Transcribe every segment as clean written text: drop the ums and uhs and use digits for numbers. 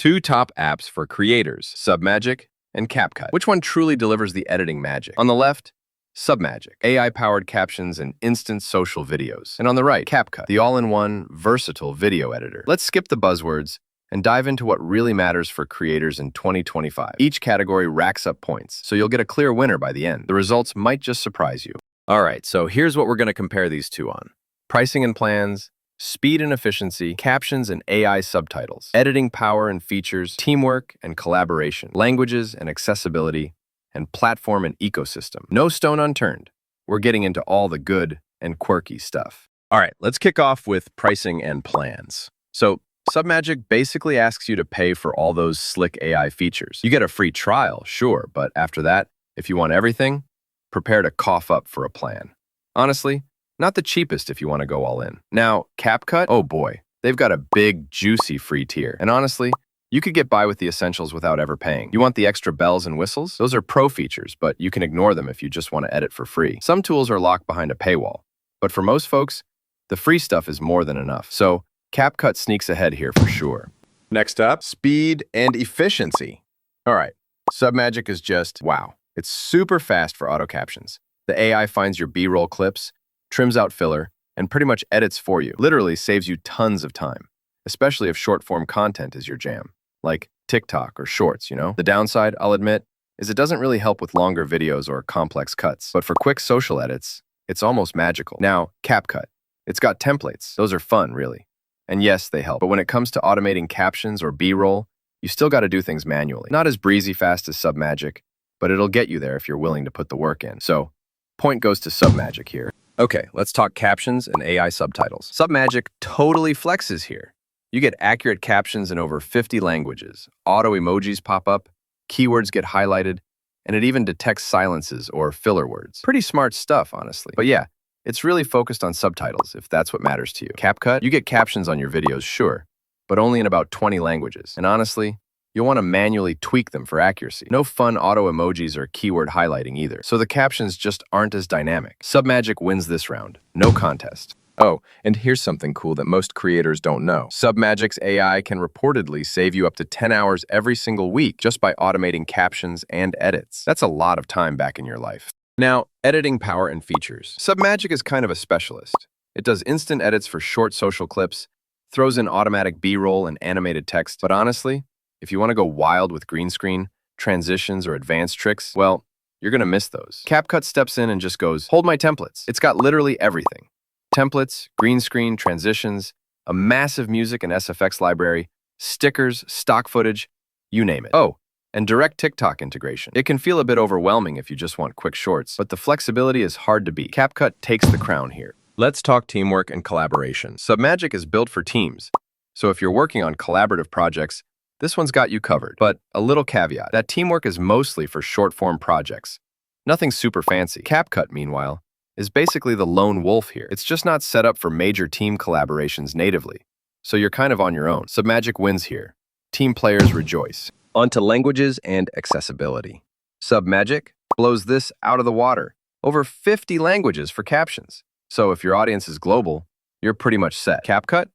Two top apps for creators, Submagic and CapCut. Which one truly delivers the editing magic? On the left, Submagic, AI-powered captions and instant social videos. And on the right, CapCut, the all-in-one, versatile video editor. Let's skip the buzzwords and dive into what really matters for creators in 2025. Each category racks up points, so you'll get a clear winner by the end. The results might just surprise you. All right, so here's what we're going to compare these two on. Pricing and plans, speed and efficiency, captions and AI subtitles, editing power and features, teamwork and collaboration, languages and accessibility, and platform and ecosystem. No stone unturned. We're getting into all the good and quirky stuff. All right, let's kick off with pricing and plans. So Submagic basically asks you to pay for all those slick AI features. You get a free trial, sure, but after that, if you want everything, prepare to cough up for a plan. Honestly, not the cheapest if you want to go all in. Now, CapCut, oh boy, they've got a big, juicy free tier. And honestly, you could get by with the essentials without ever paying. You want the extra bells and whistles? Those are pro features, but you can ignore them if you just want to edit for free. Some tools are locked behind a paywall, but for most folks, the free stuff is more than enough. So CapCut sneaks ahead here for sure. Next up, speed and efficiency. All right, Submagic is just, wow. It's super fast for auto captions. The AI finds your B-roll clips, trims out filler, and pretty much edits for you. Literally saves you tons of time, especially if short-form content is your jam, like TikTok or Shorts, you know? The downside, I'll admit, is it doesn't really help with longer videos or complex cuts. But for quick social edits, it's almost magical. Now, CapCut. It's got templates. Those are fun, really. And yes, they help. But when it comes to automating captions or B-roll, you still got to do things manually. Not as breezy fast as Submagic, but it'll get you there if you're willing to put the work in. So, point goes to Submagic here. Okay, let's talk captions and AI subtitles. Submagic totally flexes here. You get accurate captions in over 50 languages. Auto emojis pop up, keywords get highlighted, and it even detects silences or filler words. Pretty smart stuff, honestly. But yeah, it's really focused on subtitles, if that's what matters to you. CapCut, you get captions on your videos, sure, but only in about 20 languages. And honestly, you'll want to manually tweak them for accuracy. No fun auto emojis or keyword highlighting either, so the captions just aren't as dynamic. Submagic wins this round. No contest. Oh, and here's something cool that most creators don't know. Submagic's AI can reportedly save you up to 10 hours every single week just by automating captions and edits. That's a lot of time back in your life. Now, editing power and features. Submagic is kind of a specialist. It does instant edits for short social clips, throws in automatic B-roll and animated text, but honestly, if you want to go wild with green screen, transitions, or advanced tricks, well, you're going to miss those. CapCut steps in and just goes, hold my templates. It's got literally everything. Templates, green screen, transitions, a massive music and SFX library, stickers, stock footage, you name it. Oh, and direct TikTok integration. It can feel a bit overwhelming if you just want quick shorts, but the flexibility is hard to beat. CapCut takes the crown here. Let's talk teamwork and collaboration. Submagic is built for teams, so if you're working on collaborative projects, this one's got you covered. But a little caveat, that teamwork is mostly for short-form projects. Nothing super fancy. CapCut, meanwhile, is basically the lone wolf here. It's just not set up for major team collaborations natively, so you're kind of on your own. Submagic wins here. Team players rejoice. On to languages and accessibility. Submagic blows this out of the water. Over 50 languages for captions. So if your audience is global, you're pretty much set. CapCut?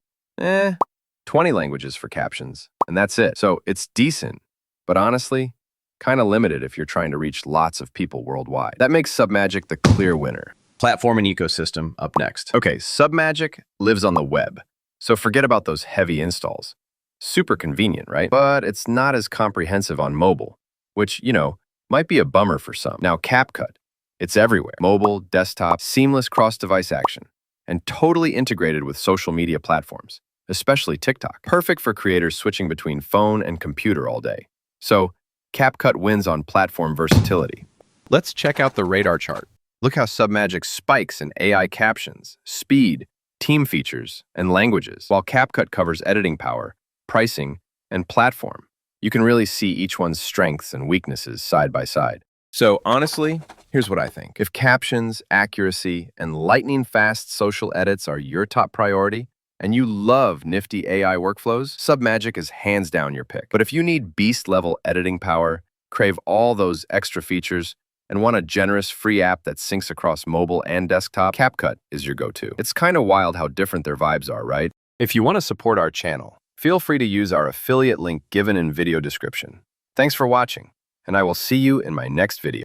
20 languages for captions, and that's it. So it's decent, but honestly, kind of limited if you're trying to reach lots of people worldwide. That makes Submagic the clear winner. Platform and ecosystem up next. Okay, Submagic lives on the web, so forget about those heavy installs. Super convenient, right? But it's not as comprehensive on mobile, which, you know, might be a bummer for some. Now, CapCut, it's everywhere. Mobile, desktop, seamless cross-device action, and totally integrated with social media platforms, especially TikTok. Perfect for creators switching between phone and computer all day. So, CapCut wins on platform versatility. Let's check out the radar chart. Look how Submagic spikes in AI captions, speed, team features, and languages, while CapCut covers editing power, pricing, and platform. You can really see each one's strengths and weaknesses side by side. So honestly, here's what I think. If captions, accuracy, and lightning-fast social edits are your top priority, and you love nifty AI workflows, Submagic is hands down your pick. But if you need beast-level editing power, crave all those extra features, and want a generous free app that syncs across mobile and desktop, CapCut is your go-to. It's kind of wild how different their vibes are, right? If you want to support our channel, Feel free to use our affiliate link given in video description. Thanks for watching, and I will see you in my next video.